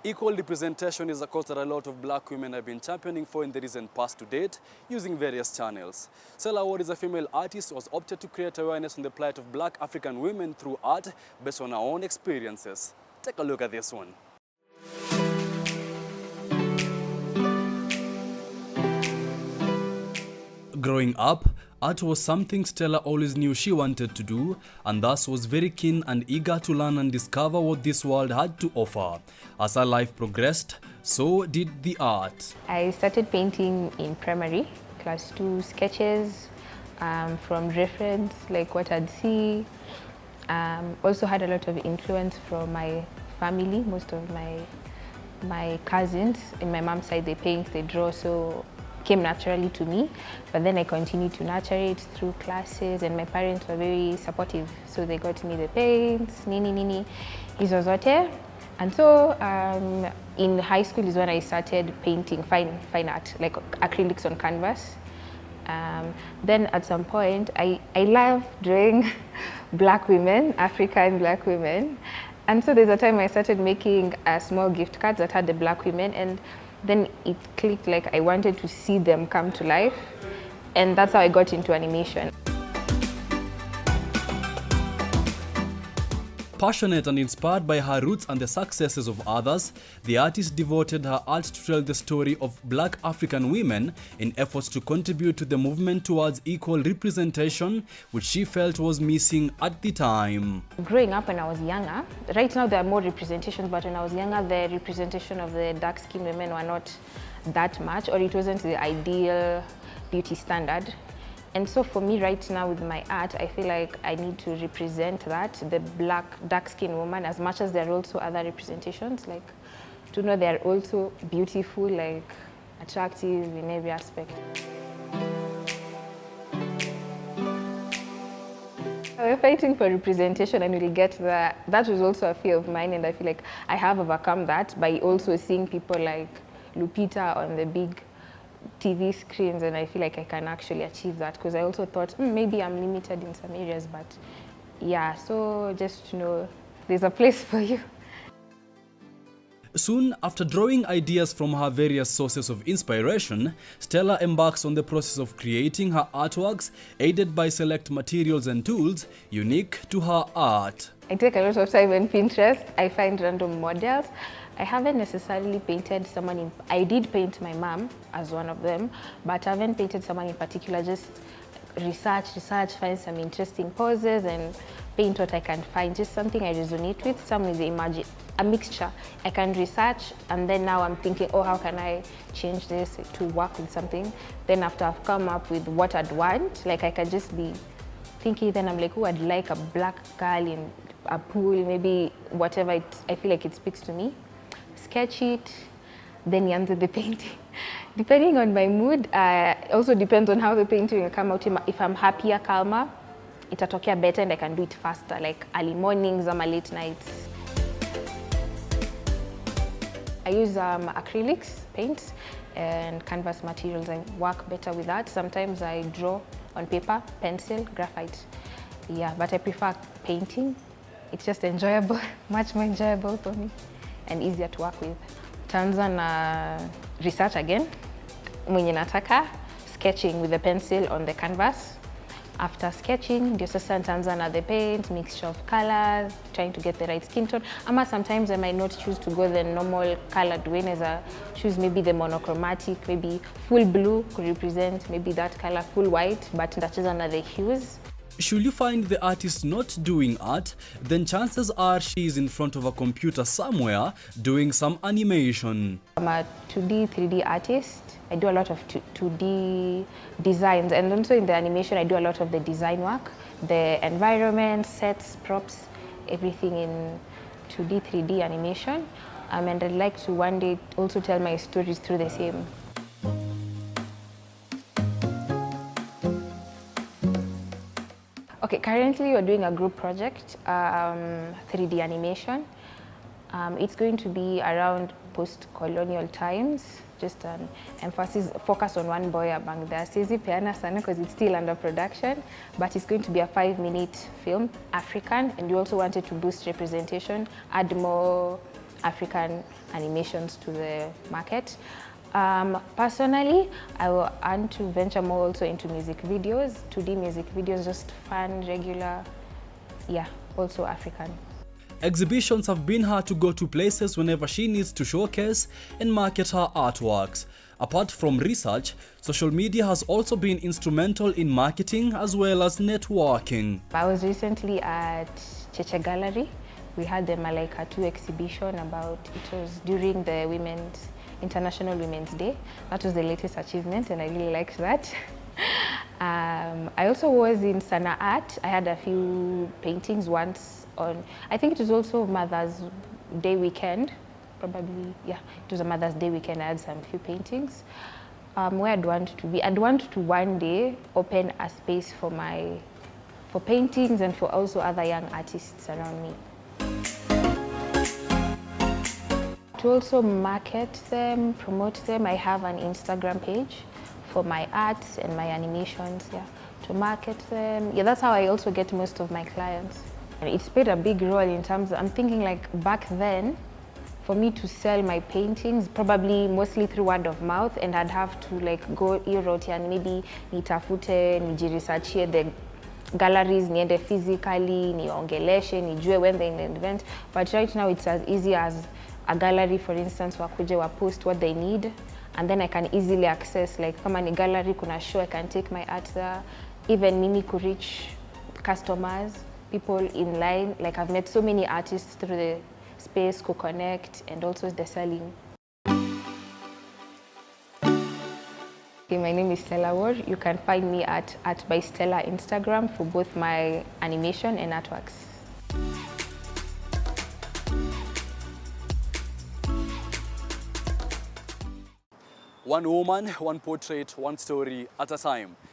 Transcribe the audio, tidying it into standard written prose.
Equal representation is a cause that a lot of black women have been championing for in the recent past to date, using various channels. Stella, Awour is a female artist who has opted to create awareness on the plight of black African women through art based on her own experiences. Take a look at this one. Growing up, art was something Stella always knew she wanted to do, and thus was very keen and eager to learn and discover what this world had to offer. As her life progressed, so did the art. I started painting in primary, class 2, sketches from reference, like what I'd see. Also had a lot of influence from my family. Most of my cousins in my mom's side, they paint, they draw, so came naturally to me. But then I continued to nurture it through classes, and my parents were very supportive, so they got me the paints, nini hizo zote. And so in high school is when I started painting fine art, like acrylics on canvas. Then at some point, I love drawing black women, African black women. And so there's a time I started making small gift cards that had the black women, and then it clicked, like I wanted to see them come to life. And that's how I got into animation. Passionate and inspired by her roots and the successes of others, the artist devoted her art to tell the story of black African women in efforts to contribute to the movement towards equal representation, which she felt was missing at the time. Growing up when I was younger, right now there are more representations, but when I was younger, the representation of the dark-skinned women were not that much, or it wasn't the ideal beauty standard. And so for me right now with my art, I feel like I need to represent that, the black, dark-skinned woman, as much as there are also other representations, like to know they're also beautiful, like attractive in every aspect. We're fighting for representation, and we'll get that. That was also a fear of mine, and I feel like I have overcome that by also seeing people like Lupita on the big TV screens, and I feel like I can actually achieve that, because I also thought maybe I'm limited in some areas, but yeah, so just to know there's a place for you. Soon after drawing ideas from her various sources of inspiration, Stella embarks on the process of creating her artworks, aided by select materials and tools unique to her art. I take a lot of time on Pinterest. I find random models. I haven't necessarily painted someone in... I did paint my mom as one of them, but I haven't painted someone in particular. Just research, find some interesting poses and paint what I can find. Just something I resonate with, some with the imagine, a mixture. I can research, and then now I'm thinking, oh, how can I change this to work with something? Then after I've come up with what I'd want, like I can just be thinking, then I'm like, oh, I'd like a black girl in a pool, maybe whatever I feel like it speaks to me. Sketch it, then answer the painting. Depending on my mood, also depends on how the painting will come out. If I'm happier, calmer, itatokea better and I can do it faster, like early mornings or late nights. I use acrylics, paints, and canvas materials. I work better with that. Sometimes I draw on paper, pencil, graphite. Yeah, but I prefer painting. It's just enjoyable, much more enjoyable for me, and easier to work with. Taanza na research again, mwenye nataka, sketching with the pencil on the canvas. After sketching, ndio sasa nitaanza na the paint, mixture of colors, trying to get the right skin tone. Ama sometimes I might not choose to go the normal colored way, neza choose maybe the monochromatic, maybe full blue could represent maybe that color, full white, but ndacheza na the hues. Should you find the artist not doing art, then chances are she is in front of a computer somewhere doing some animation. I'm a 2D, 3D artist. I do a lot of 2D designs, and also in the animation I do a lot of the design work, the environment, sets, props, everything in 2D, 3D animation. And I'd like to one day also tell my stories through the same. Okay, currently we're doing a group project, 3D animation. It's going to be around post-colonial times, just an emphasis, focus on one boy among the Sizi Peana Sana, because it's still under production, but it's going to be a 5-minute film, African, and we also wanted to boost representation, add more African animations to the market. Personally, I want to venture more also into music videos, 2D music videos, just fun, regular, yeah, also African. Exhibitions have been her to go to places whenever she needs to showcase and market her artworks. Apart from research, social media has also been instrumental in marketing as well as networking. I was recently at Cheche Gallery. We had the Malaika 2 exhibition it was during the International Women's Day. That was the latest achievement and I really liked that. I also was in Sana Art. I had a few paintings once on, I think it was also Mother's Day weekend, probably, yeah, it was a Mother's Day weekend. I had some few paintings. Where I'd want to be, I'd want to one day open a space for paintings and for also other young artists around me. To also market them, promote them, I have an Instagram page for my arts and my animations, yeah, to market them. Yeah, that's how I also get most of my clients. And it's played a big role in terms of, I'm thinking like back then, for me to sell my paintings, probably mostly through word of mouth, and I'd have to like go Europe and maybe nitafute, nijiresearchie the galleries, niende physically, niongeleshe, nijue when they're in an event. But right now it's as easy as a gallery, for instance, wakuje wa post what they need, and then I can easily access, like kama ni gallery kuna show, I can take my art there. Even mimi could reach customers, people in line. Like I've met so many artists through the space, co-connect, and also the selling. Okay, my name is Stella Awour. You can find me at by Stella Instagram for both my animation and artworks. One woman, one portrait, one story at a time.